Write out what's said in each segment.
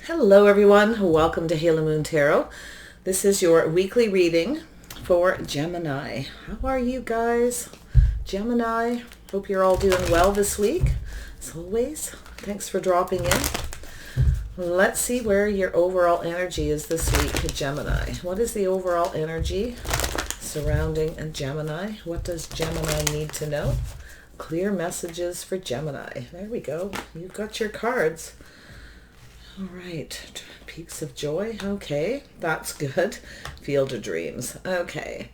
Hello everyone, welcome to Halo Moon Tarot. This is your weekly reading for Gemini. How are you guys? Gemini, hope you're all doing well this week. As always, thanks for dropping in. Let's see where your overall energy is this week, Gemini. What is the overall energy surrounding a Gemini? What does Gemini need to know? Clear messages for Gemini. There we go. You've got your cards. All right, peaks of joy. Okay, that's good. Field of dreams. Okay.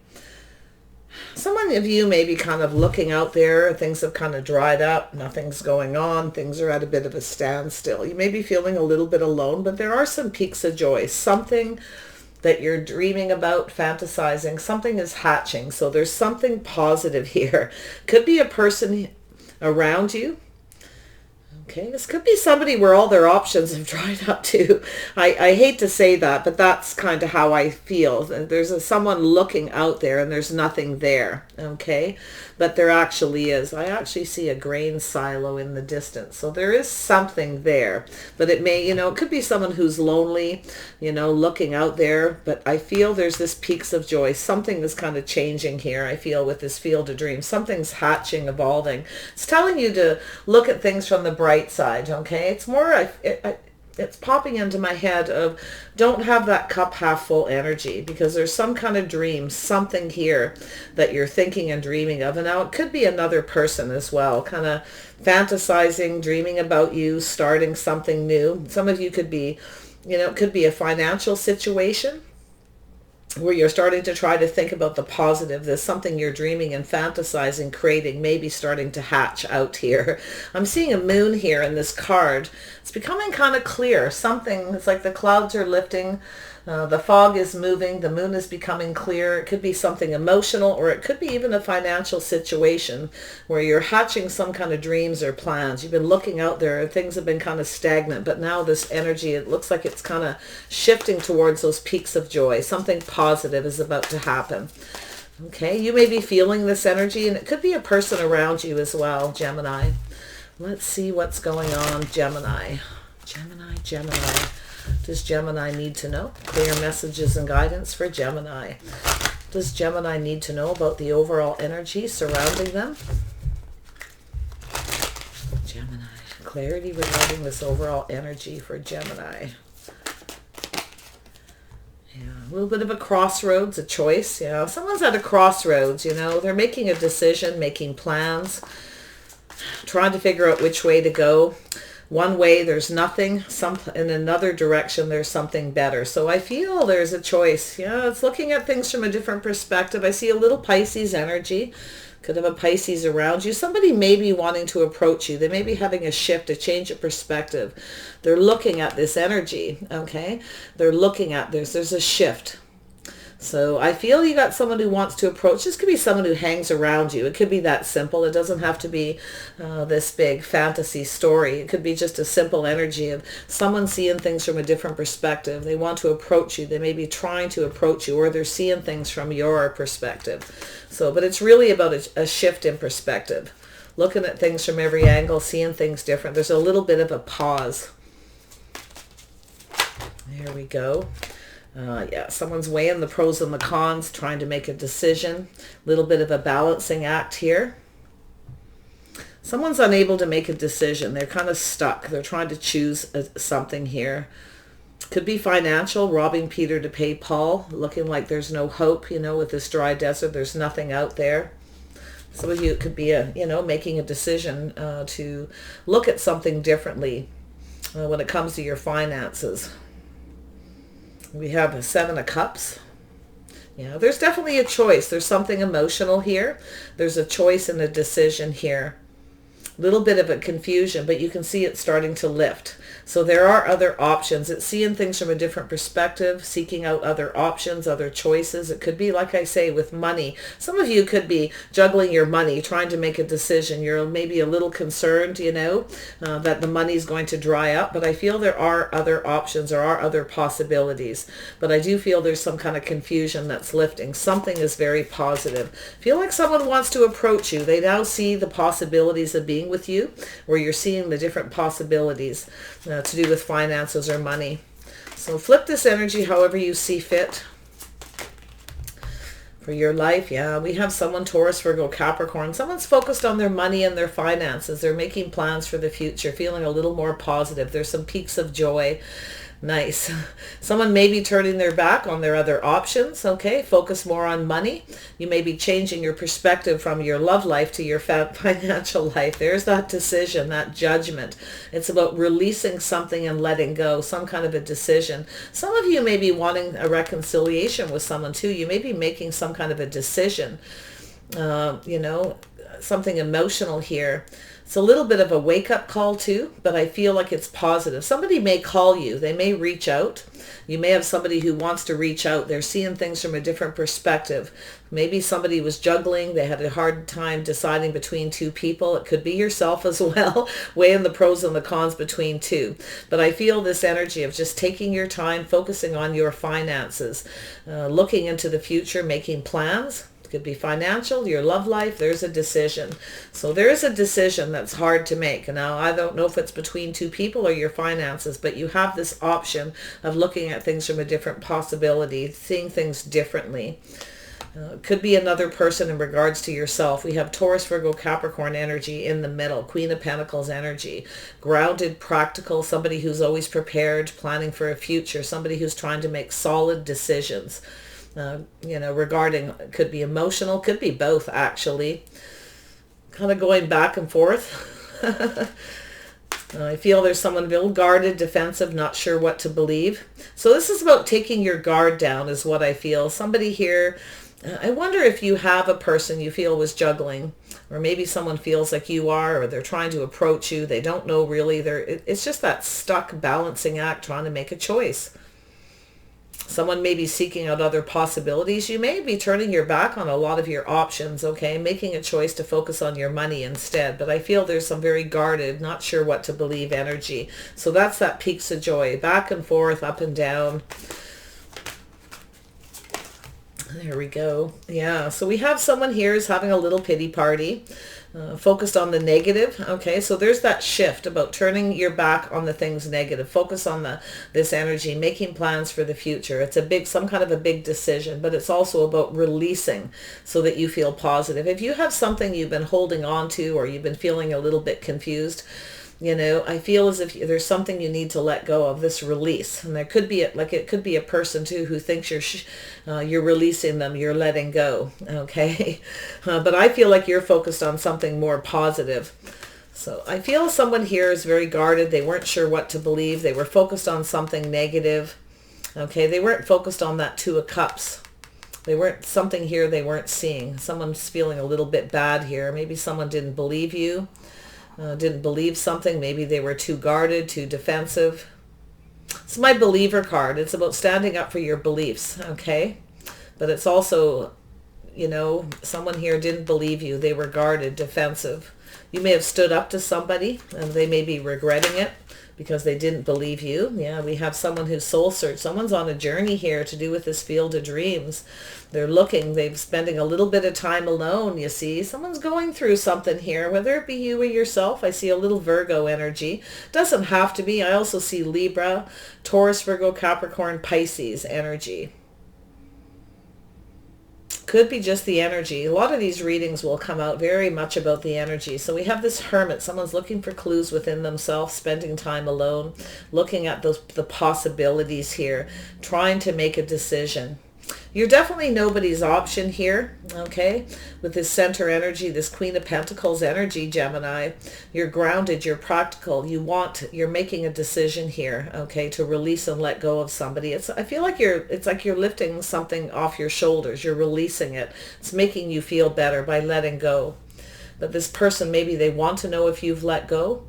Some of you may be kind of looking out there. Things have kind of dried up. Nothing's going on. Things are at a bit of a standstill. You may be feeling a little bit alone, but there are some peaks of joy. Something that you're dreaming about, fantasizing, something is hatching. So there's something positive here. Could be a person around you. Okay, this could be somebody where all their options have dried up too. I hate to say that, but that's kind of how I feel. There's someone looking out there and there's nothing there, okay? But there actually is. I actually see a grain silo in the distance. So there is something there. But it may, it could be someone who's lonely, looking out there. But I feel there's this peaks of joy. Something is kind of changing here, I feel, with this field of dreams. Something's hatching, evolving. It's telling you to look at things from the bright side, okay? It's more, it's popping into my head of don't have that cup half full energy, because there's some kind of dream, something here that you're thinking and dreaming of. And now it could be another person as well, kind of fantasizing, dreaming about you, starting something new. Some of you could be, it could be a financial situation where you're starting to try to think about the positive. There's something you're dreaming and fantasizing, creating, maybe starting to hatch out here. I'm seeing a moon here in this card. It's becoming kind of clear. Something, it's like the clouds are lifting. The fog is moving. The moon is becoming clear. It could be something emotional, or it could be even a financial situation where you're hatching some kind of dreams or plans. You've been looking out there. Things have been kind of stagnant, but now this energy, it looks like it's kind of shifting towards those peaks of joy. Something positive is about to happen. Okay, you may be feeling this energy, and it could be a person around you as well, Gemini. Let's see what's going on, Gemini. Gemini. Does Gemini need to know? Clear messages and guidance for Gemini. Does Gemini need to know about the overall energy surrounding them? Gemini. Clarity regarding this overall energy for Gemini. Yeah, a little bit of a crossroads, a choice. Someone's at a crossroads, They're making a decision, making plans, trying to figure out which way to go. One way there's nothing, in another direction there's something better. So I feel there's a choice. It's looking at things from a different perspective. I see a little Pisces energy. Could have a Pisces around you. Somebody may be wanting to approach you. They may be having a shift, a change of perspective. They're looking at this energy, okay? They're looking at this. There's a shift. So I feel you got someone who wants to approach. This could be someone who hangs around you. It could be that simple. It doesn't have to be this big fantasy story. It could be just a simple energy of someone seeing things from a different perspective. They want to approach you. They may be trying to approach you, or they're seeing things from your perspective. But it's really about a shift in perspective. Looking at things from every angle, seeing things different. There's a little bit of a pause. There we go. Someone's weighing the pros and the cons, trying to make a decision. A little bit of a balancing act here. Someone's unable to make a decision. They're kind of stuck. They're trying to choose something here. Could be financial, robbing Peter to pay Paul, looking like there's no hope, with this dry desert. There's nothing out there. Some of you, it could be making a decision to look at something differently when it comes to your finances. We have a Seven of Cups. There's definitely a choice. There's something emotional here. There's a choice and a decision here. A little bit of a confusion, but you can see it starting to lift. So there are other options. It's seeing things from a different perspective, seeking out other options, other choices. It could be, like I say, with money. Some of you could be juggling your money, trying to make a decision. You're maybe a little concerned, that the money's going to dry up. But I feel there are other options. There are other possibilities. But I do feel there's some kind of confusion that's lifting. Something is very positive. I feel like someone wants to approach you. They now see the possibilities of being agreeing with you, or you're seeing the different possibilities to do with finances or money. So flip this energy however you see fit for your life. Yeah, we have someone, Taurus, Virgo, Capricorn. Someone's focused on their money and their finances. They're making plans for the future, feeling a little more positive. There's some peaks of joy. Nice. Someone may be turning their back on their other options. Okay, focus more on money. You may be changing your perspective from your love life to your financial life. There's that decision, that judgment. It's about releasing something and letting go, some kind of a decision. Some of you may be wanting a reconciliation with someone too. You may be making some kind of a decision, something emotional here. It's a little bit of a wake-up call too, but I feel like it's positive. Somebody may call you. They may reach out. You may have somebody who wants to reach out. They're seeing things from a different perspective. Maybe somebody was juggling. They had a hard time deciding between two people. It could be yourself as well, weighing the pros and the cons between two. But I feel this energy of just taking your time, focusing on your finances, looking into the future, making plans. Could be financial, your love life. There's a decision. So there's a decision that's hard to make. Now, I don't know if it's between two people or your finances, but you have this option of looking at things from a different possibility, seeing things differently. Could be another person in regards to yourself. We have Taurus, Virgo, Capricorn energy in the middle. Queen of Pentacles energy. Grounded, practical, somebody who's always prepared, planning for a future, somebody who's trying to make solid decisions. Regarding, could be emotional, could be both actually. Kind of going back and forth. I feel there's someone a little guarded, defensive, not sure what to believe. So this is about taking your guard down is what I feel. Somebody here, I wonder if you have a person you feel was juggling, or maybe someone feels like you are, or they're trying to approach you. They don't know really. It's just that stuck balancing act, trying to make a choice. Someone may be seeking out other possibilities. You may be turning your back on a lot of your options, okay? Making a choice to focus on your money instead. But I feel there's some very guarded, not sure what to believe energy. So that's that peaks of joy. Back and forth, up and down. There we go. Yeah, so we have someone here who's having a little pity party. Focused on the negative. Okay, so there's that shift about turning your back on the things negative. Focus on this energy, making plans for the future. It's some kind of a big decision, but it's also about releasing so that you feel positive. If you have something you've been holding on to, or you've been feeling a little bit confused, I feel as if there's something you need to let go of, this release. And there could be it could be a person too who thinks you're releasing them, you're letting go. Okay. But I feel like you're focused on something more positive. So I feel someone here is very guarded. They weren't sure what to believe. They were focused on something negative. Okay. They weren't focused on that Two of Cups. They weren't something here they weren't seeing. Someone's feeling a little bit bad here. Maybe someone didn't believe you. Didn't believe something. Maybe they were too guarded, too defensive. It's my believer card. It's about standing up for your beliefs, okay? But it's also, someone here didn't believe you. They were guarded, defensive. You may have stood up to somebody and they may be regretting it because they didn't believe you. Yeah, we have someone who's soul search. Someone's on a journey here to do with this field of dreams. They're spending a little bit of time alone, you see. Someone's going through something here, whether it be you or yourself. I see a little Virgo energy. Doesn't have to be. I also see Libra, Taurus, Virgo, Capricorn, Pisces energy. Could be just the energy. A lot of these readings will come out very much about the energy. So we have this Hermit. Someone's looking for clues within themselves, spending time alone, looking at the possibilities here, trying to make a decision. You're definitely nobody's option here, okay? With this center energy, this Queen of Pentacles energy, Gemini. You're grounded, you're practical, you're making a decision here, okay, to release and let go of somebody. I feel like it's like you're lifting something off your shoulders. You're releasing it. It's making you feel better by letting go. But this person, maybe they want to know if you've let go.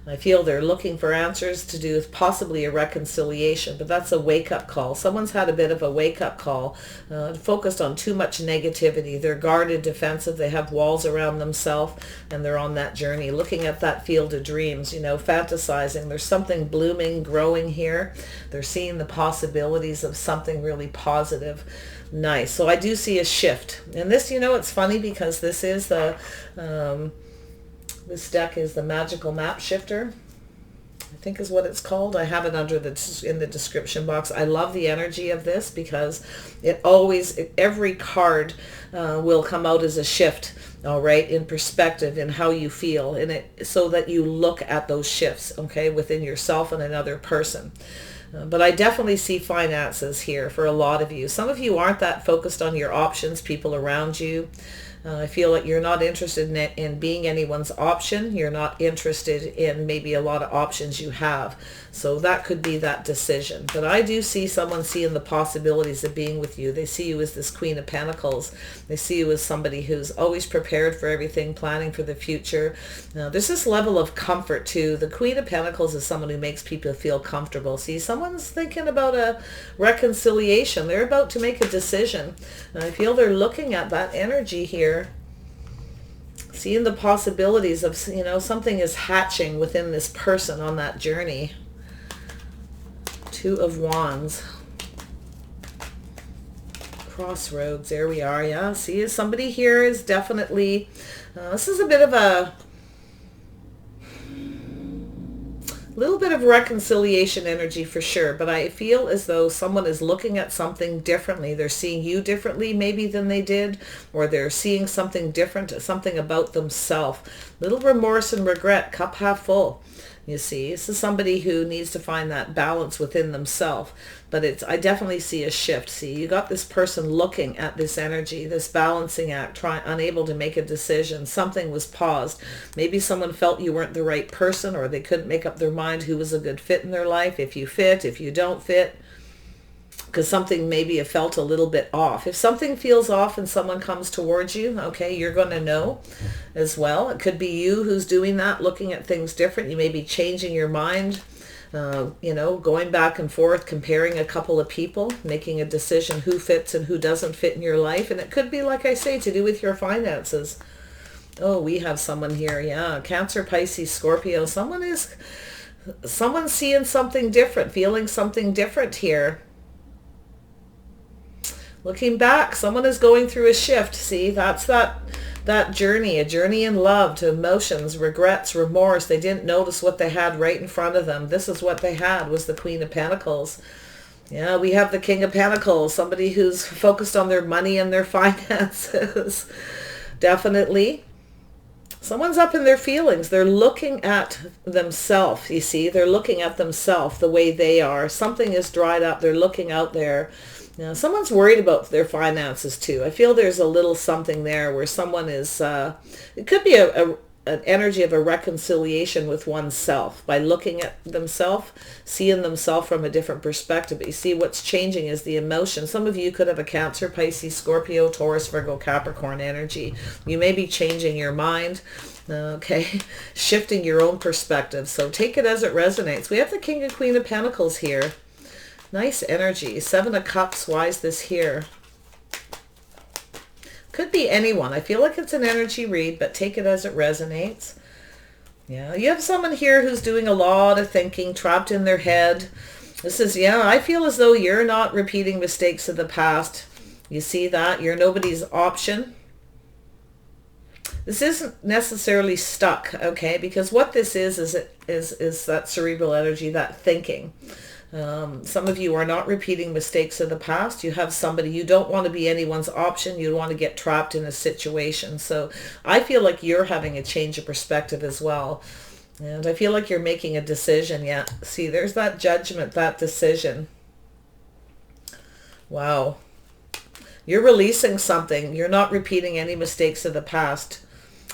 I feel they're looking for answers to do with possibly a reconciliation, but that's a wake-up call. Someone's had a bit of a wake-up call, focused on too much negativity. They're guarded, defensive. They have walls around themselves, and they're on that journey, looking at that field of dreams, fantasizing. There's something blooming, growing here. They're seeing the possibilities of something really positive. Nice. So I do see a shift. And this, it's funny because this is the This deck is the Magical Map Shifter, I think is what it's called. I have it in the description box. I love the energy of this because every card will come out as a shift, all right, in perspective, in how you feel, so that you look at those shifts, okay, within yourself and another person. But I definitely see finances here for a lot of you. Some of you aren't that focused on your options, people around you. I feel like you're not interested in being anyone's option. You're not interested in maybe a lot of options you have. So that could be that decision. But I do see someone seeing the possibilities of being with you. They see you as this Queen of Pentacles. They see you as somebody who's always prepared for everything, planning for the future. There's this level of comfort too. The Queen of Pentacles is someone who makes people feel comfortable. See, someone's thinking about a reconciliation. They're about to make a decision. And I feel they're looking at that energy here, seeing the possibilities of, something is hatching within this person on that journey. Two of Wands. Crossroads, there we are. Yeah, see, somebody here is definitely, this is a bit of a little bit of reconciliation energy for sure, but I feel as though someone is looking at something differently. They're seeing you differently maybe than they did, or they're seeing something different, something about themselves. Little remorse and regret, cup half full. You see, this is somebody who needs to find that balance within themselves. But I definitely see a shift. See, you got this person looking at this energy, this balancing act, unable to make a decision. Something was paused. Maybe someone felt you weren't the right person, or they couldn't make up their mind who was a good fit in their life. If you fit, if you don't fit. Because something maybe felt a little bit off. If something feels off and someone comes towards you, okay, you're going to know as well. It could be you who's doing that, looking at things different. You may be changing your mind, going back and forth, comparing a couple of people, making a decision who fits and who doesn't fit in your life. And it could be, like I say, to do with your finances. Oh, we have someone here. Yeah, Cancer, Pisces, Scorpio. Someone's seeing something different, feeling something different here. Looking back, someone is going through a shift. See, that's that journey, a journey in love, to emotions, regrets, remorse. They didn't notice what they had right in front of them. This is what they had, was the Queen of Pentacles. Yeah, we have the King of Pentacles, somebody who's focused on their money and their finances. Definitely. Someone's up in their feelings. They're looking at themselves, you see. They're looking at themselves the way they are. Something is dried up. They're looking out there. Someone's worried about their finances too. I feel there's a little something there where someone is, it could be an energy of a reconciliation with oneself by looking at themselves, seeing themselves from a different perspective. But you see, what's changing is the emotion. Some of you could have a Cancer, Pisces, Scorpio, Taurus, Virgo, Capricorn energy. You may be changing your mind. Okay, shifting your own perspective. So take it as it resonates. We have the King and Queen of Pentacles here. Nice energy. Seven of Cups. Why is this here? Could be anyone. I feel like it's an energy read, but take it as it resonates. Yeah, you have someone here who's doing a lot of thinking, trapped in their head. This is, yeah, I feel as though you're not repeating mistakes of the past. You see that? You're nobody's option. This isn't necessarily stuck, okay? Because what this is that cerebral energy, that thinking. Some of you are not repeating mistakes of the past. You have somebody, you don't want to be anyone's option. You don't want to get trapped in a situation. So I feel like you're having a change of perspective as well. And I feel like you're making a decision. Yeah, see, there's that judgment, that decision. Wow. You're releasing something. You're not repeating any mistakes of the past.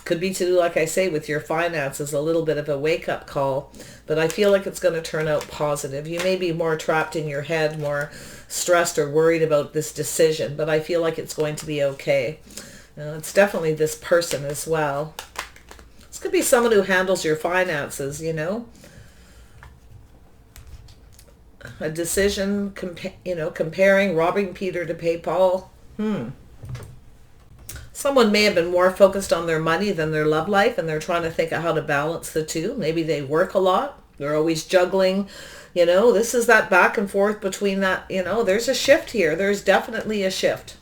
Could be to do, like I say, with your finances, a little bit of a wake-up call. But I feel like it's going to turn out positive. You may be more trapped in your head, more stressed or worried about this decision, but I feel like it's going to be okay. It's definitely this person as well. This could be someone who handles your finances, you know. A decision, comparing, robbing Peter to pay Paul. Someone may have been more focused on their money than their love life, and they're trying to think of how to balance the two. Maybe they work a lot. They're always juggling. This is that back and forth between that, there's a shift here. There's definitely a shift.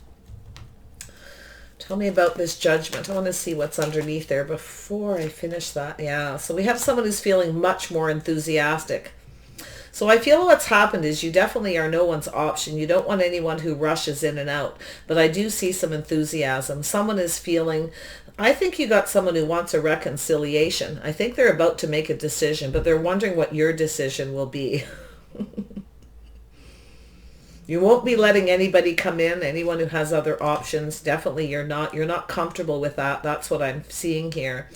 Tell me about this Judgment. I want to see what's underneath there before I finish that. Yeah, so we have someone who's feeling much more enthusiastic. So I feel what's happened is you definitely are no one's option. You don't want anyone who rushes in and out. But I do see some enthusiasm. Someone is feeling, I think you got someone who wants a reconciliation. I think they're about to make a decision, but they're wondering what your decision will be. You won't be letting anybody come in, anyone who has other options. Definitely you're not comfortable with that. That's what I'm seeing here.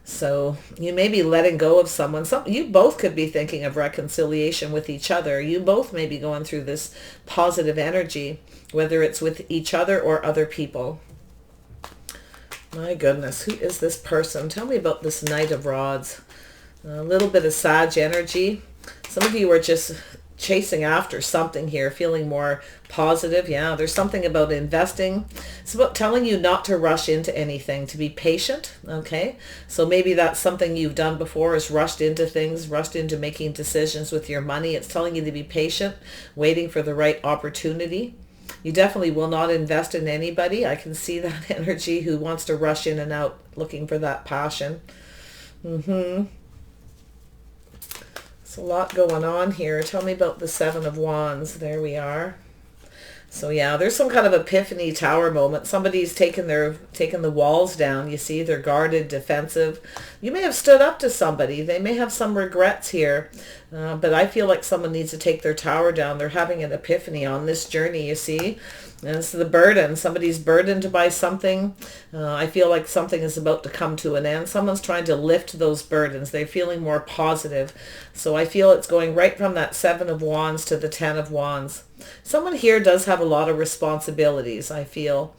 So you may be letting go of someone. You both could be thinking of reconciliation with each other. You both may be going through this positive energy, whether it's with each other or other people. My goodness, who is this person? Tell me about this Knight of Rods. A little bit of Sag energy. Some of you are just chasing after something here, feeling more positive. Yeah, there's something about investing. It's about telling you not to rush into anything, to be patient. Okay, so maybe that's something you've done before, is rushed into things, rushed into making decisions with your money. It's telling you to be patient, waiting for the right opportunity. You definitely will not invest in anybody. I can see that energy who wants to rush in and out, looking for that passion. There's a lot going on here. Tell me about the Seven of Wands. There we are. So yeah, there's some kind of epiphany tower moment. Somebody's taken the walls down. You see, they're guarded, defensive. You may have stood up to somebody. They may have some regrets here. But I feel like someone needs to take their tower down. They're having an epiphany on this journey, you see. And it's the burden. Somebody's burdened by something. I feel like something is about to come to an end. Someone's trying to lift those burdens. They're feeling more positive. So I feel it's going right from that Seven of Wands to the Ten of Wands. Someone here does have a lot of responsibilities, I feel.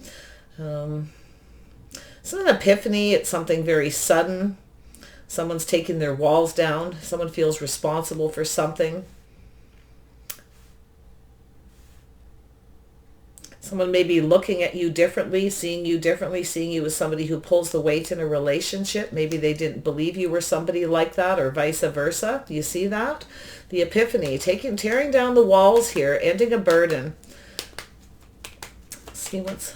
It's an epiphany. It's something very sudden. Someone's taking their walls down. Someone feels responsible for something. Someone may be looking at you differently, seeing you as somebody who pulls the weight in a relationship. Maybe they didn't believe you were somebody like that, or vice versa. Do you see that? The epiphany, tearing down the walls here, ending a burden. Let's see what's...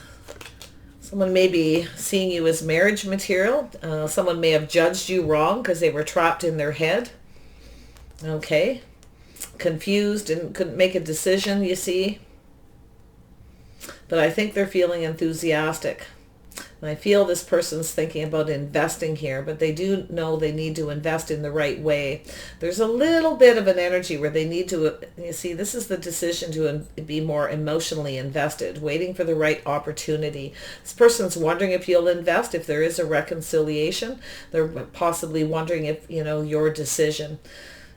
Someone may be seeing you as marriage material. Someone may have judged you wrong because they were trapped in their head. Okay. Confused and couldn't make a decision, you see. But I think they're feeling enthusiastic. And I feel this person's thinking about investing here, but they do know they need to invest in the right way. There's a little bit of an energy where they need to, you see, this is the decision to be more emotionally invested, waiting for the right opportunity. This person's wondering if you'll invest, if there is a reconciliation. They're possibly wondering if, your decision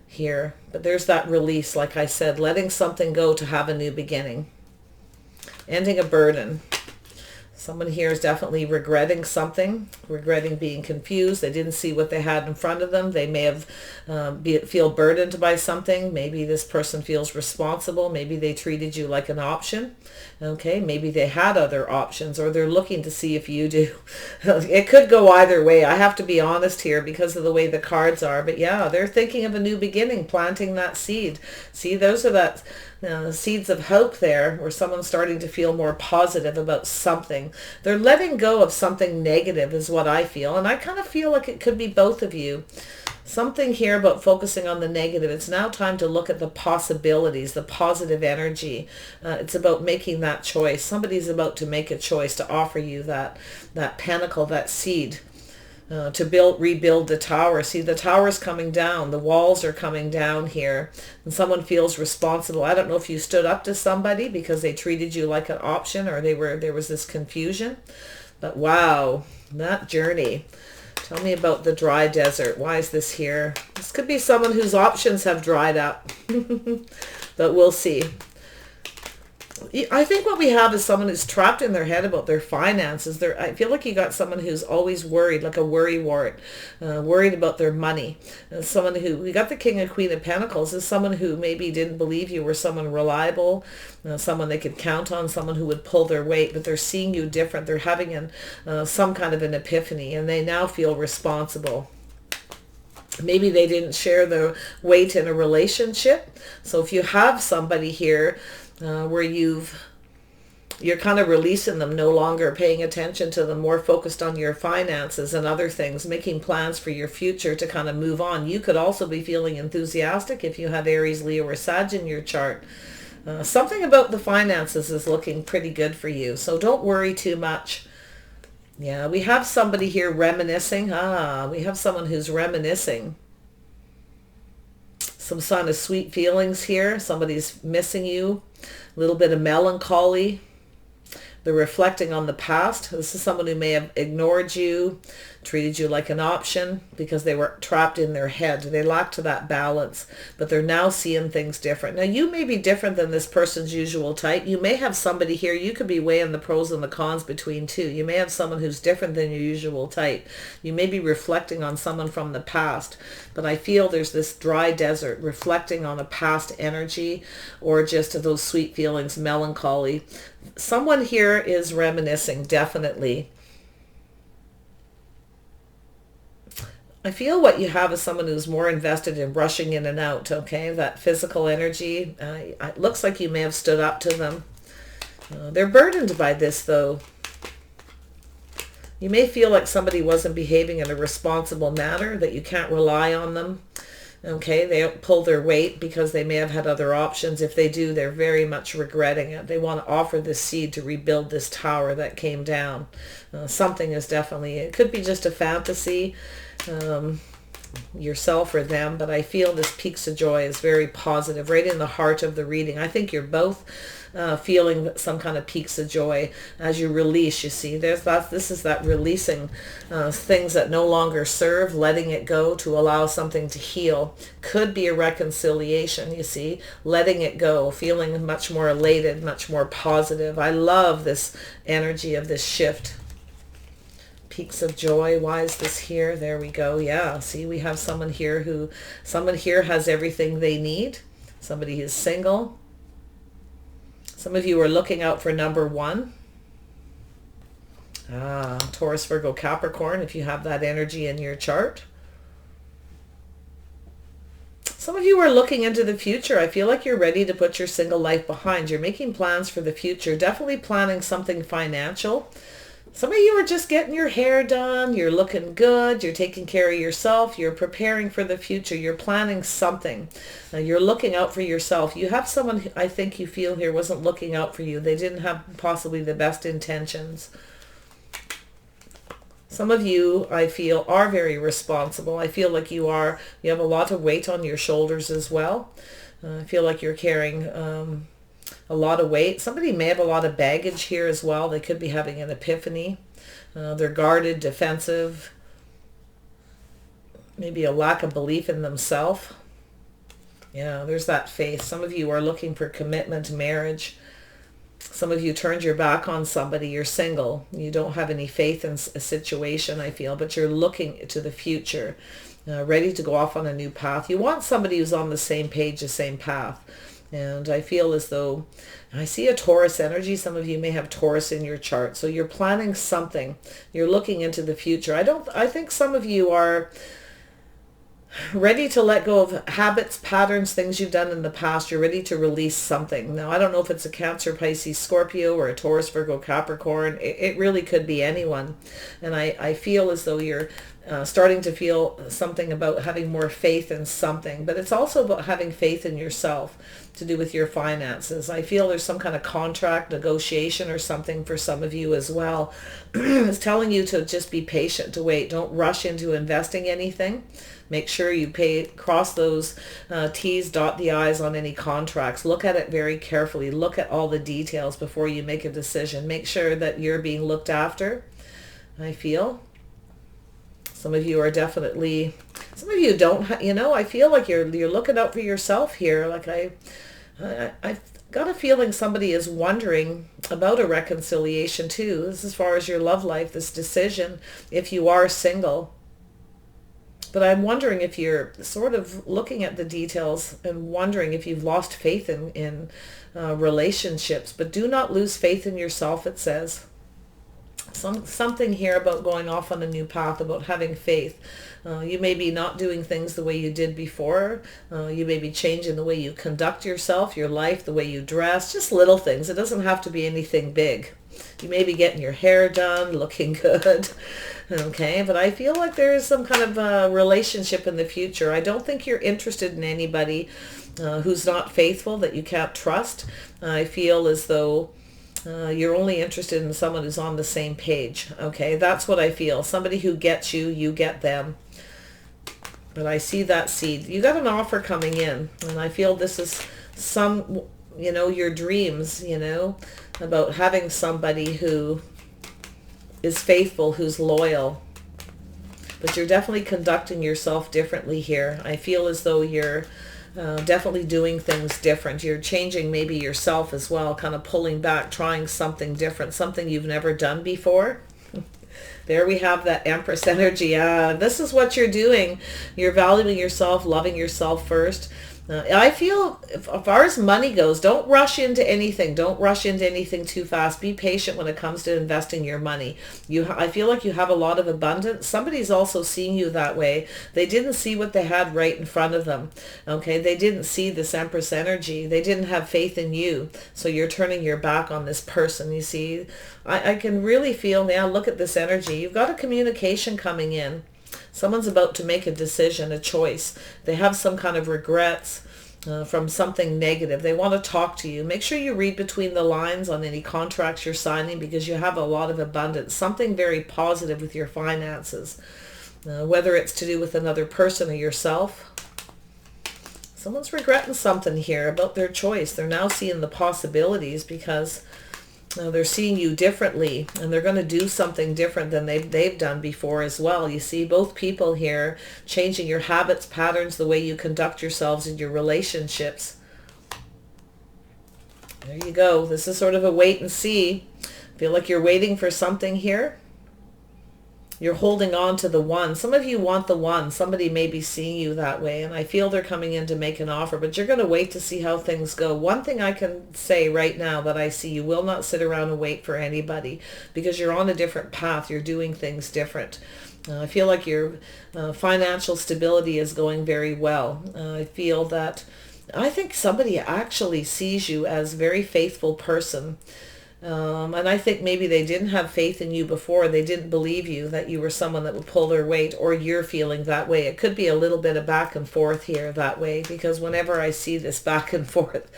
here. But there's that release, like I said, letting something go to have a new beginning. Ending a burden. Someone here is definitely regretting something, regretting being confused. They didn't see what they had in front of them. They may have feel burdened by something. Maybe this person feels responsible. Maybe they treated you like an option. Okay, maybe they had other options, or they're looking to see if you do. It could go either way. I have to be honest here because of the way the cards are. But yeah, they're thinking of a new beginning, planting that seed. See, those are that seeds of hope there, where someone's starting to feel more positive about something. They're letting go of something negative is what I feel. And I kind of feel like it could be both of you. Something here about focusing on the negative. It's now time to look at the possibilities, the positive energy. It's about making that choice. Somebody's about to make a choice to offer you that pentacle, that seed. To rebuild the tower. See, the tower's coming down. The walls are coming down here. And someone feels responsible. I don't know if you stood up to somebody because they treated you like an option, or there was this confusion. But wow, that journey. Tell me about the dry desert. Why is this here? This could be someone whose options have dried up. But we'll see. I think what we have is someone who's trapped in their head about their finances. I feel like you got someone who's always worried, like a worrywart, worried about their money. Someone who, we got the King and Queen of Pentacles, is someone who maybe didn't believe you were someone reliable, someone they could count on, someone who would pull their weight, but they're seeing you different. They're having some kind of an epiphany, and they now feel responsible. Maybe they didn't share the weight in a relationship. So if you have somebody here where you've you're kind of releasing them, no longer paying attention to them, more focused on your finances and other things, making plans for your future to kind of move on. You could also be feeling enthusiastic if you had Aries, Leo, or Sag in your chart. Something about the finances is looking pretty good for you, so don't worry too much. Yeah, we have somebody here reminiscing. We have someone who's reminiscing. Some kind of sweet feelings here. Somebody's missing you. A little bit of melancholy. They're reflecting on the past. This is someone who may have ignored you, treated you like an option because they were trapped in their head. They lacked that balance, but they're now seeing things different. Now, you may be different than this person's usual type. You may have somebody here. You could be weighing the pros and the cons between two. You may have someone who's different than your usual type. You may be reflecting on someone from the past, but I feel there's this dry desert reflecting on a past energy or just those sweet feelings, melancholy. Someone here is reminiscing, definitely. I feel what you have is someone who's more invested in rushing in and out, okay? That physical energy. It looks like you may have stood up to them. They're burdened by this, though. You may feel like somebody wasn't behaving in a responsible manner, that you can't rely on them. Okay, they don't pull their weight because they may have had other options. If they do, they're very much regretting it. They want to offer this seed to rebuild this tower that came down. Something is definitely, it could be just a fantasy, yourself or them, but I feel this peaks of joy is very positive, right in the heart of the reading. I think you're both feeling some kind of peaks of joy as you release. You see, this is that releasing things that no longer serve, letting it go to allow something to heal. Could be a reconciliation, you see, letting it go, feeling much more elated, much more positive. I love this energy of this shift. Peaks of joy. Why is this here? There we go. Yeah, see, we have someone here has everything they need. Somebody who's single. Some of you are looking out for number one. Taurus, Virgo, Capricorn, if you have that energy in your chart. Some of you are looking into the future. I feel like you're ready to put your single life behind. You're making plans for the future, definitely planning something financial. Some of you are just getting your hair done. You're looking good. You're taking care of yourself. You're preparing for the future. You're planning something. You're looking out for yourself. You have someone, I think you feel here, wasn't looking out for you. They didn't have possibly the best intentions. Some of you, I feel, are very responsible. I feel like you have a lot of weight on your shoulders as well. I feel like you're carrying a lot of weight. Somebody may have a lot of baggage here as well. They could be having an epiphany. They're guarded, defensive. Maybe a lack of belief in themselves. Yeah, there's that faith. Some of you are looking for commitment, marriage. Some of you turned your back on somebody. You're single. You don't have any faith in a situation, I feel, but you're looking to the future, ready to go off on a new path. You want somebody who's on the same page, the same path. And I feel as though I see a Taurus energy. Some of you may have Taurus in your chart. So you're planning something. You're looking into the future. I think some of you are ready to let go of habits, patterns, things you've done in the past. You're ready to release something. Now, I don't know if it's a Cancer, Pisces, Scorpio, or a Taurus, Virgo, Capricorn. It really could be anyone. And I feel as though you're starting to feel something about having more faith in something, but it's also about having faith in yourself, to do with your finances. I feel there's some kind of contract negotiation or something for some of you as well. It's telling you to just be patient, to wait. Don't rush into investing anything. Make sure you cross those T's, dot the I's on any contracts. Look at it very carefully. Look at all the details before you make a decision. Make sure that you're being looked after, I feel. Some of you are definitely, some of you don't, I feel like you're looking out for yourself here. Like I've got a feeling somebody is wondering about a reconciliation too. This is as far as your love life, this decision, if you are single. But I'm wondering if you're sort of looking at the details and wondering if you've lost faith in relationships. But do not lose faith in yourself, it says. Something here about going off on a new path, about having faith. You may be not doing things the way you did before. You may be changing the way you conduct yourself, your life, the way you dress, just little things. It doesn't have to be anything big. You may be getting your hair done, looking good. Okay, but I feel like there is some kind of relationship in the future. I don't think you're interested in anybody who's not faithful, that you can't trust. I feel as though you're only interested in someone who's on the same page. Okay, that's what I feel. Somebody who gets you, you get them. But I see that seed. You got an offer coming in, and I feel this is some, your dreams, about having somebody who is faithful, who's loyal. But you're definitely conducting yourself differently here. I feel as though you're definitely doing things different. You're changing maybe yourself as well, kind of pulling back, trying something different, something you've never done before. There we have that Empress energy. This is what you're doing. You're valuing yourself, loving yourself first. I feel, as far as money goes, don't rush into anything. Don't rush into anything too fast. Be patient when it comes to investing your money. I feel like you have a lot of abundance. Somebody's also seeing you that way. They didn't see what they had right in front of them. Okay, they didn't see this Empress energy. They didn't have faith in you. So you're turning your back on this person. You see, I can really feel now, look at this energy. You've got a communication coming in. Someone's about to make a decision, a choice. They have some kind of regrets from something negative. They want to talk to you. Make sure you read between the lines on any contracts you're signing, because you have a lot of abundance. Something very positive with your finances, whether it's to do with another person or yourself. Someone's regretting something here about their choice. They're now seeing the possibilities, because they're seeing you differently, and they're going to do something different than they've done before as well. You see, both people here changing your habits, patterns, the way you conduct yourselves in your relationships. There you go. This is sort of a wait and see. Feel like you're waiting for something here. You're holding on to the one. Some of you want the one. Somebody may be seeing you that way, and I feel they're coming in to make an offer, but you're going to wait to see how things go. One thing I can say right now that I see, you will not sit around and wait for anybody, because you're on a different path. You're doing things different. I feel like your financial stability is going very well. I think somebody actually sees you as a very faithful person. And I think maybe they didn't have faith in you before. They didn't believe you, that you were someone that would pull their weight, or you're feeling that way. It could be a little bit of back and forth here that way, because whenever I see this back and forth,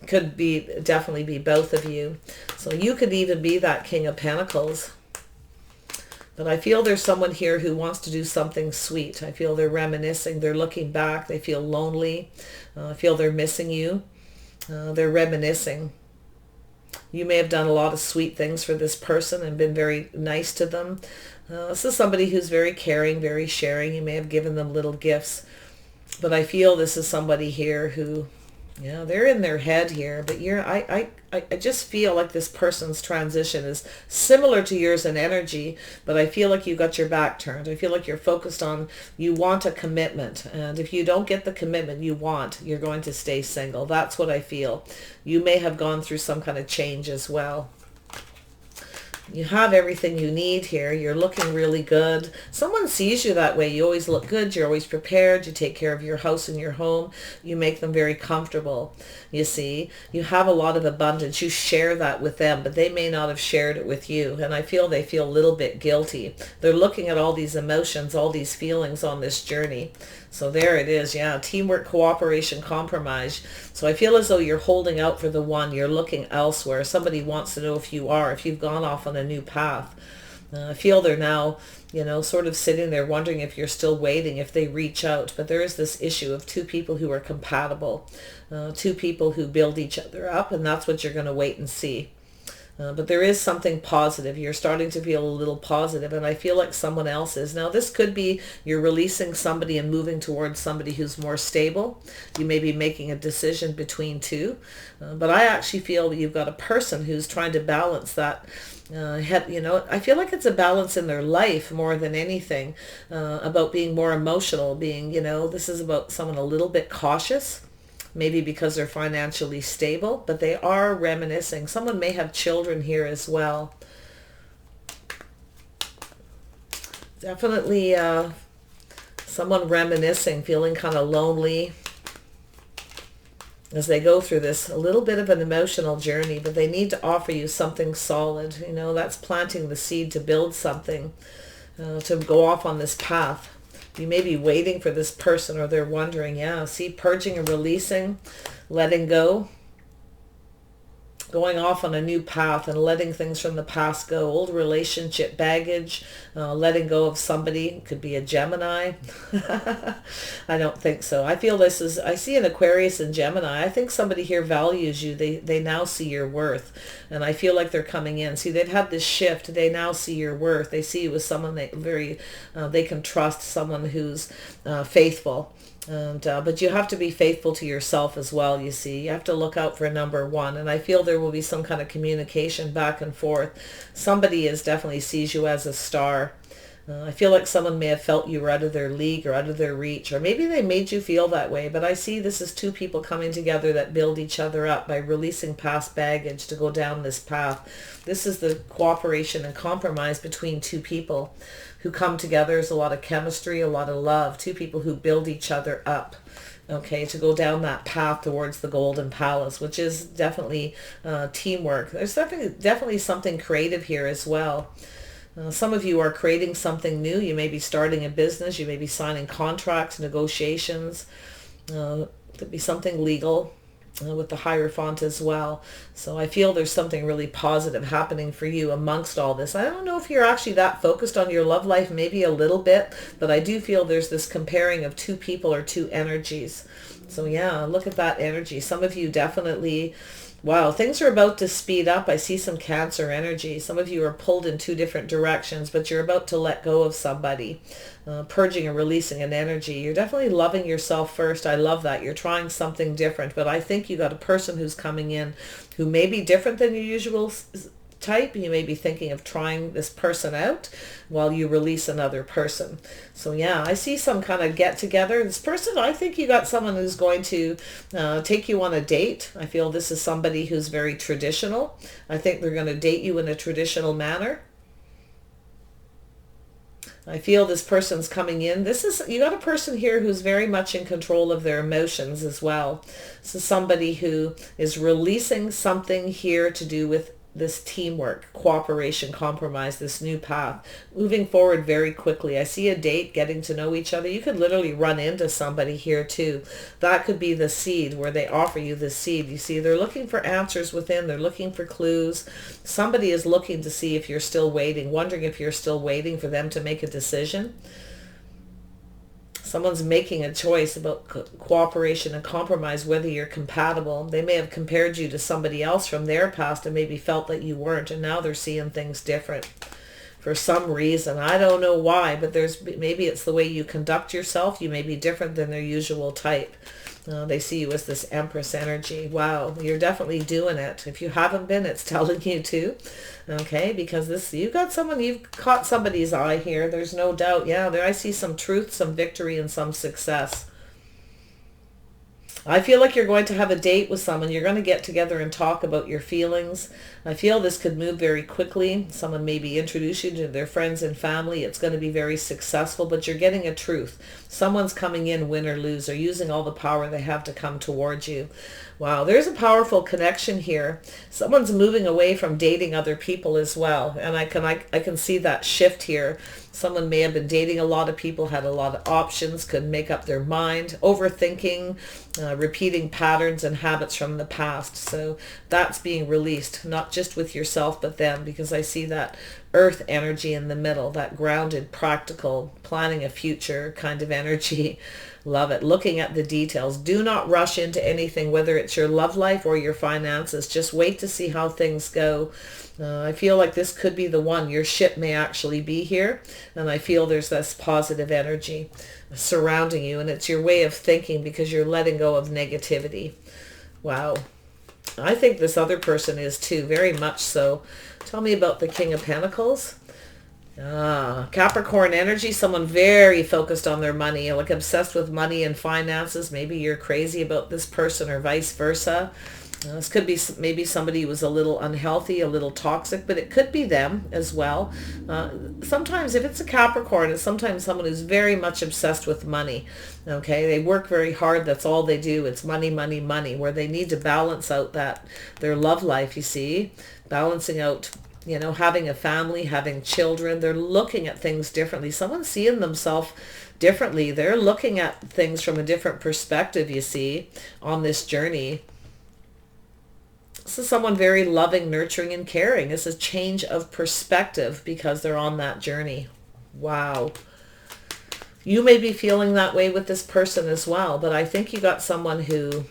it could definitely be both of you. So you could even be that King of Pentacles. But I feel there's someone here who wants to do something sweet. I feel they're reminiscing. They're looking back. They feel lonely. I feel they're missing you. They're reminiscing. You may have done a lot of sweet things for this person and been very nice to them. This is somebody who's very caring, very sharing. You may have given them little gifts. But I feel this is somebody here who, they're in their head here. But I just feel like this person's transition is similar to yours in energy, but I feel like you got your back turned. I feel like you're focused on, you want a commitment. And if you don't get the commitment you want, you're going to stay single. That's what I feel. You may have gone through some kind of change as well. You have everything you need here. You're looking really good. Someone sees you that way. You always look good. You're always prepared. You take care of your house and your home. You make them very comfortable. You see, you have a lot of abundance. You share that with them, but they may not have shared it with you. And I feel they feel a little bit guilty. They're looking at all these emotions, all these feelings on this journey. So there it is. Yeah, teamwork, cooperation, compromise. So I feel as though you're holding out for the one. You're looking elsewhere. Somebody wants to know if you've gone off on a new path. I feel they're now, sort of sitting there wondering if you're still waiting, if they reach out. But there is this issue of two people who are compatible, two people who build each other up, and that's what you're going to wait and see. But there is something positive. You're starting to feel a little positive, and I feel like someone else is. Now, this could be you're releasing somebody and moving towards somebody who's more stable. You may be making a decision between two. But I actually feel that you've got a person who's trying to balance that. I feel like it's a balance in their life more than anything, about being more emotional, this is about someone a little bit cautious. Maybe because they're financially stable, but they are reminiscing. Someone may have children here as well. Definitely Someone reminiscing, feeling kind of lonely as they go through this, a little bit of an emotional journey, but they need to offer you something solid. You know, that's planting the seed to build something, to go off on this path. You may be waiting for this person, or they're wondering, yeah, see, purging and releasing, letting go, going off on a new path and letting things from the past go, old relationship baggage, letting go of somebody. It could be a Gemini. I don't think so. I feel this is, I see an Aquarius and Gemini. I think somebody here values you. They now see your worth. And I feel like they're coming in. See, they've had this shift. They now see your worth. They see you as someone they can trust, someone who's faithful. And but you have to be faithful to yourself as well, you see. You have to look out for number one. And I feel there will be some kind of communication back and forth. Somebody definitely sees you as a star. I feel like someone may have felt you were out of their league or out of their reach, or maybe they made you feel that way. But I see this is two people coming together that build each other up by releasing past baggage to go down this path. This is the cooperation and compromise between two people who come together. There's a lot of chemistry, a lot of love, two people who build each other up, okay, to go down that path towards the Golden Palace, which is definitely teamwork. There's definitely something creative here as well. Some of you are creating something new. You may be starting a business. You may be signing contracts, negotiations. Could be something legal with the Hierophant as well. So I feel there's something really positive happening for you amongst all this. I don't know if you're actually that focused on your love life, maybe a little bit, but I do feel there's this comparing of two people or two energies. So yeah, look at that energy. Some of you definitely, wow, things are about to speed up. I see some Cancer energy. Some of you are pulled in two different directions, but you're about to let go of somebody, purging and releasing an energy. You're definitely loving yourself first. I love that. You're trying something different, but I think you got a person who's coming in who may be different than your usual type. You may be thinking of trying this person out while you release another person. So yeah, I see some kind of get together. This person, I think you got someone who's going to take you on a date. I feel this is somebody who's very traditional. I think they're going to date you in a traditional manner. I feel this person's coming in. You got a person here who's very much in control of their emotions as well. This is somebody who is releasing something here to do with this teamwork, cooperation, compromise, this new path, moving forward very quickly. I see a date, getting to know each other. You could literally run into somebody here too. That could be the seed where they offer you the seed. You see, they're looking for answers within. They're looking for clues. Somebody is looking to see if you're still waiting, wondering if you're still waiting for them to make a decision. Someone's making a choice about cooperation and compromise, whether you're compatible. They may have compared you to somebody else from their past and maybe felt that you weren't, and now they're seeing things different for some reason. I don't know why, but maybe it's the way you conduct yourself. You may be different than their usual type. They see you as this Empress energy. Wow, you're definitely doing it. If you haven't been, it's telling you to. Okay, because you've caught somebody's eye here. There's no doubt. Yeah, I see some truth, some victory, and some success. I feel like you're going to have a date with someone. You're going to get together and talk about your feelings. I feel this could move very quickly. Someone maybe introduce you to their friends and family. It's going to be very successful, but you're getting a truth. Someone's coming in, win or lose. They're using all the power they have to come towards you. Wow, there's a powerful connection here. Someone's moving away from dating other people as well. And I can see that shift here. Someone may have been dating a lot of people, had a lot of options, couldn't make up their mind, overthinking, repeating patterns and habits from the past. So that's being released, not just with yourself, but them, because I see that earth energy in the middle, that grounded, practical, planning a future kind of energy. Love it. Looking at the details. Do not rush into anything, whether it's your love life or your finances. Just wait to see how things go. I feel like this could be the one. Your ship may actually be here. And I feel there's this positive energy surrounding you. And it's your way of thinking because you're letting go of negativity. Wow. I think this other person is too, very much so. Tell me about the King of Pentacles. Capricorn energy, someone very focused on their money, like obsessed with money and finances. Maybe you're crazy about this person or vice versa. This could be maybe somebody who was a little unhealthy, a little toxic, but it could be them as well. Sometimes if it's a Capricorn, it's sometimes someone who's very much obsessed with money. Okay, they work very hard. That's all they do. It's money, money, money, where they need to balance out their love life, you see, balancing out, having a family, having children. They're looking at things differently. Someone's seeing themselves differently. They're looking at things from a different perspective, you see, on this journey. This is someone very loving, nurturing, and caring. It's a change of perspective because they're on that journey. Wow. You may be feeling that way with this person as well, but I think you got someone who,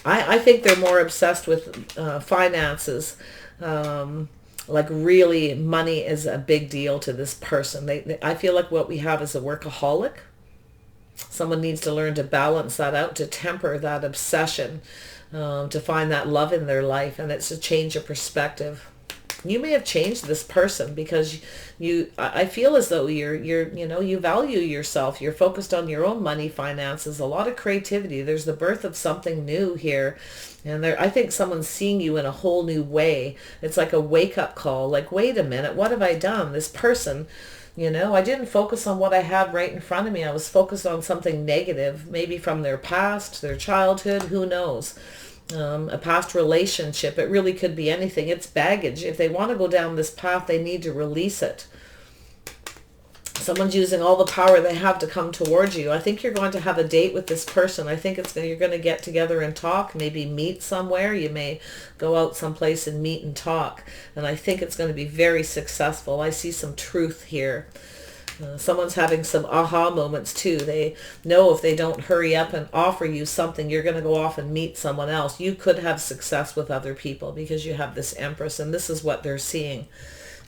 I think they're more obsessed with finances. Like really, money is a big deal to this person. I feel like what we have is a workaholic. Someone needs to learn to balance that out, to temper that obsession, to find that love in their life, and it's a change of perspective. You may have changed this person because I feel as though you value yourself. You're focused on your own money, finances, a lot of creativity. There's the birth of something new here. And I think someone's seeing you in a whole new way. It's like a wake-up call. Like, wait a minute, what have I done? This person, I didn't focus on what I had right in front of me. I was focused on something negative, maybe from their past, their childhood, who knows. A past relationship. It really could be anything. It's baggage. If they want to go down this path, they need to release it. Someone's using all the power they have to come towards you. I think you're going to have a date with this person. I think you're going to get together and talk, maybe meet somewhere. You may go out someplace and meet and talk. And I think it's going to be very successful. I see some truth here. Someone's having some aha moments too. They know if they don't hurry up and offer you something, you're going to go off and meet someone else. You could have success with other people because you have this Empress, and this is what they're seeing.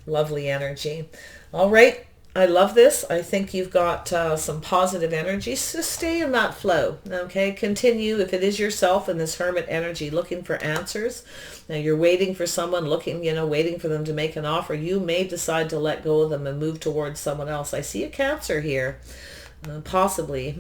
Lovely energy. All right. I love this. I think you've got some positive energy. So stay in that flow. Okay. Continue. If it is yourself in this Hermit energy, looking for answers. Now you're waiting for someone, waiting for them to make an offer. You may decide to let go of them and move towards someone else. I see a Cancer here. Possibly.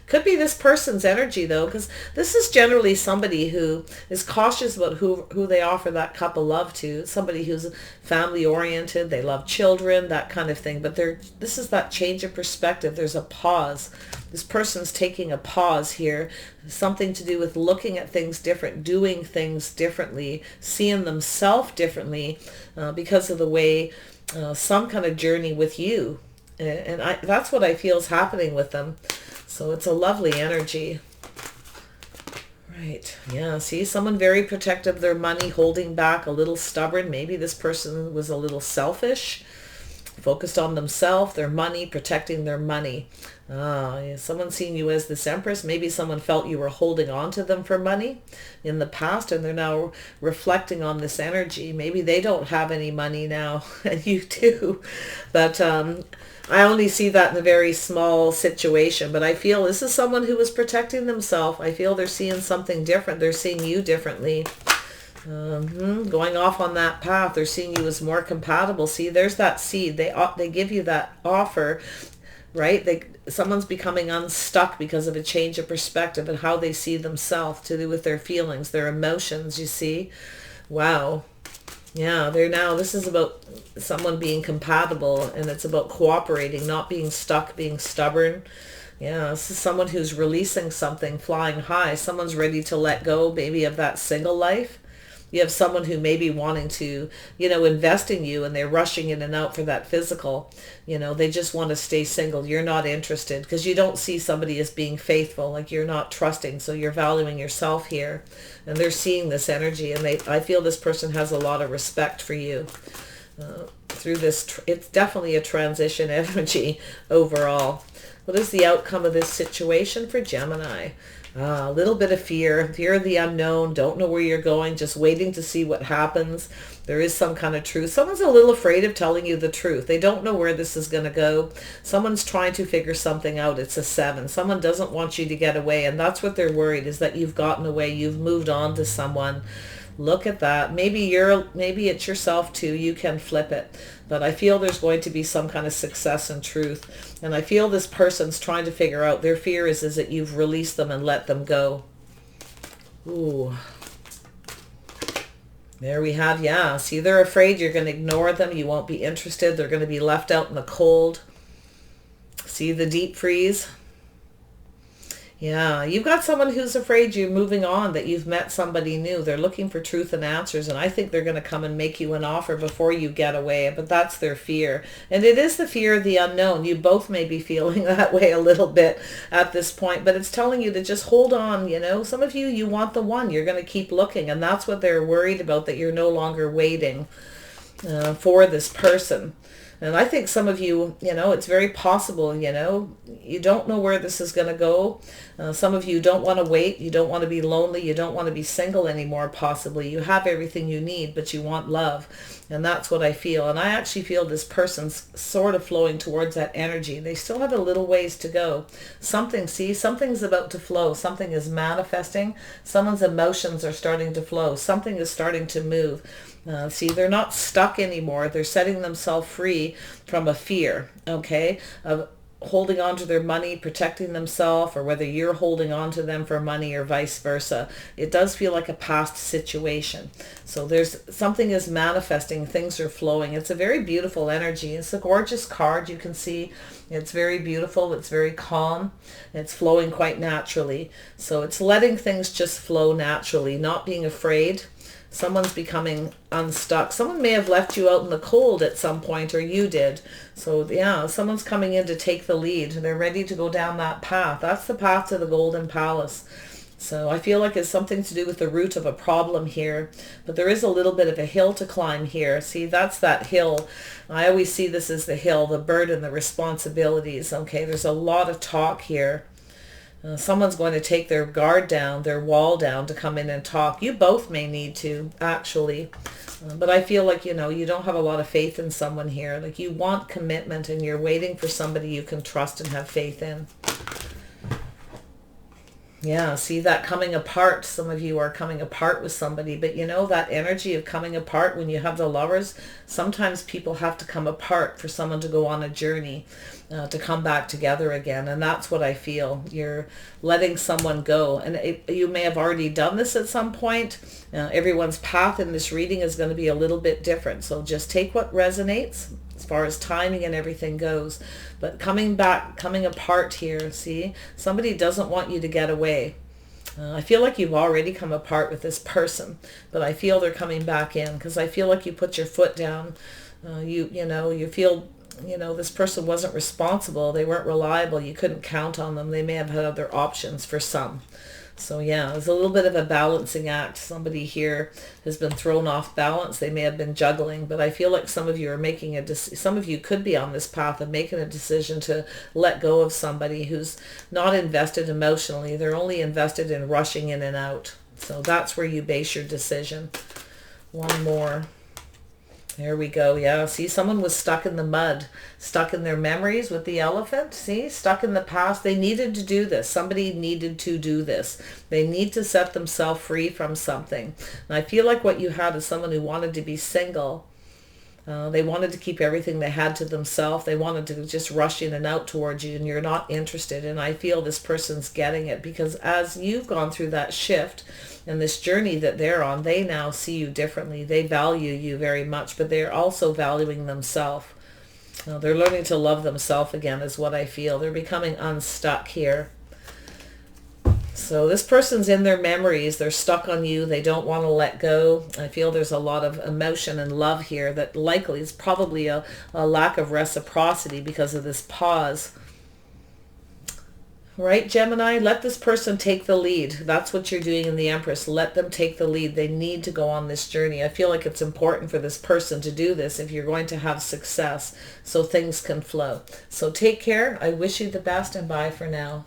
Could be this person's energy though, because this is generally somebody who is cautious about who they offer that cup of love to. Somebody who's family oriented, they love children, that kind of thing. But this is that change of perspective. There's a pause. This person's taking a pause here. Something to do with looking at things different, doing things differently, seeing themselves differently because of the way some kind of journey with you. And that's what I feel is happening with them. So it's a lovely energy. Right. Yeah. See, someone very protective of their money, holding back, a little stubborn. Maybe this person was a little selfish, focused on themselves, their money, protecting their money. Yeah, someone's seeing you as this Empress. Maybe someone felt you were holding on to them for money in the past, and they're now reflecting on this energy. Maybe they don't have any money now, and you do. But I only see that in a very small situation, but I feel this is someone who is protecting themselves. I feel they're seeing something different. They're seeing you differently. Going off on that path. They're seeing you as more compatible. See, there's that seed. They give you that offer, right? Someone's becoming unstuck because of a change of perspective and how they see themselves, to do with their feelings, their emotions, you see. Wow. Yeah, this is about someone being compatible, and it's about cooperating, not being stuck, being stubborn. Yeah, this is someone who's releasing something, flying high. Someone's ready to let go maybe of that single life. You have someone who may be wanting to, invest in you, and they're rushing in and out for that physical. They just want to stay single. You're not interested because you don't see somebody as being faithful, like you're not trusting. So you're valuing yourself here, and they're seeing this energy, and I feel this person has a lot of respect for you. Through this, it's definitely a transition energy overall. What is the outcome of this situation for Gemini? A little bit of fear of the unknown, don't know where you're going, just waiting to see what happens. There is some kind of truth. Someone's a little afraid of telling you the truth. They don't know where this is going to go. Someone's trying to figure something out. It's a 7. Someone doesn't want you to get away, and that's what they're worried, is that you've gotten away, you've moved on to someone. Look at that. Maybe it's yourself too. You can flip it. But I feel there's going to be some kind of success and truth. And I feel this person's trying to figure out, their fear is that you've released them and let them go. Ooh. There we have, yeah. See, they're afraid you're going to ignore them. You won't be interested. They're going to be left out in the cold. See the deep freeze? Yeah, you've got someone who's afraid you're moving on, that you've met somebody new. They're looking for truth and answers, and I think they're going to come and make you an offer before you get away, but that's their fear. And it is the fear of the unknown. You both may be feeling that way a little bit at this point, but it's telling you to just hold on, you know. Some of you, you want the one. You're going to keep looking, and that's what they're worried about, that you're no longer waiting for this person. And I think some of you, you know, it's very possible, you know, you don't know where this is going to go. Some of you don't want to wait. You don't want to be lonely. You don't want to be single anymore, possibly. You have everything you need, but you want love. And that's what I feel. And I actually feel this person's sort of flowing towards that energy. They still have a little ways to go. Something's about to flow. Something is manifesting. Someone's emotions are starting to flow. Something is starting to move. See, they're not stuck anymore. They're setting themselves free from a fear, okay, of holding on to their money, protecting themselves, or whether you're holding on to them for money or vice versa. It does feel like a past situation. So there's something is manifesting. Things are flowing. It's a very beautiful energy. It's a gorgeous card. You can see it's very beautiful. It's very calm. It's flowing quite naturally. So it's letting things just flow naturally, not being afraid. Someone's becoming unstuck. Someone may have left you out in the cold at some point, or you did. So yeah, someone's coming in to take the lead. They're ready to go down that path. That's the path to the Golden Palace. So I feel like it's something to do with the root of a problem here. But there is a little bit of a hill to climb here. See, that's that hill. I always see this as the hill, the burden, the responsibilities. Okay, there's a lot of talk here. Someone's going to take their guard down, their wall down to come in and talk. You both may need to, actually. But I feel like, you know, you don't have a lot of faith in someone here. Like you want commitment and you're waiting for somebody you can trust and have faith in. Yeah, see that coming apart. Some of you are coming apart with somebody, but you know that energy of coming apart when you have the Lovers, sometimes people have to come apart for someone to go on a journey, to come back together again. And that's what I feel. You're letting someone go. And you may have already done this at some point. Everyone's path in this reading is going to be a little bit different. So just take what resonates as far as timing and everything goes. But coming back, coming apart here, see, somebody doesn't want you to get away. I feel like you've already come apart with this person, but I feel they're coming back in because I feel like you put your foot down. You feel, you know, this person wasn't responsible. They weren't reliable. You couldn't count on them. They may have had other options for some. So yeah, it's a little bit of a balancing act. Somebody here has been thrown off balance. They may have been juggling, but I feel like some of you are making some of you could be on this path of making a decision to let go of somebody who's not invested emotionally. They're only invested in rushing in and out. So that's where you base your decision. One more. There we go. Yeah. See, someone was stuck in the mud, stuck in their memories with the elephant. See, stuck in the past. They needed to do this. Somebody needed to do this. They need to set themselves free from something. And I feel like what you had is someone who wanted to be single. They wanted to keep everything they had to themselves. They wanted to just rush in and out towards you, and you're not interested. And I feel this person's getting it because as you've gone through that shift and this journey that they're on, they now see you differently. They value you very much, but they're also valuing themselves. They're learning to love themselves again is what I feel. They're becoming unstuck here. So this person's in their memories. They're stuck on you. They don't want to let go. I feel there's a lot of emotion and love here that likely is probably a lack of reciprocity because of this pause. Right, Gemini? Let this person take the lead. That's what you're doing in the Empress. Let them take the lead. They need to go on this journey. I feel like it's important for this person to do this if you're going to have success so things can flow. So take care. I wish you the best and bye for now.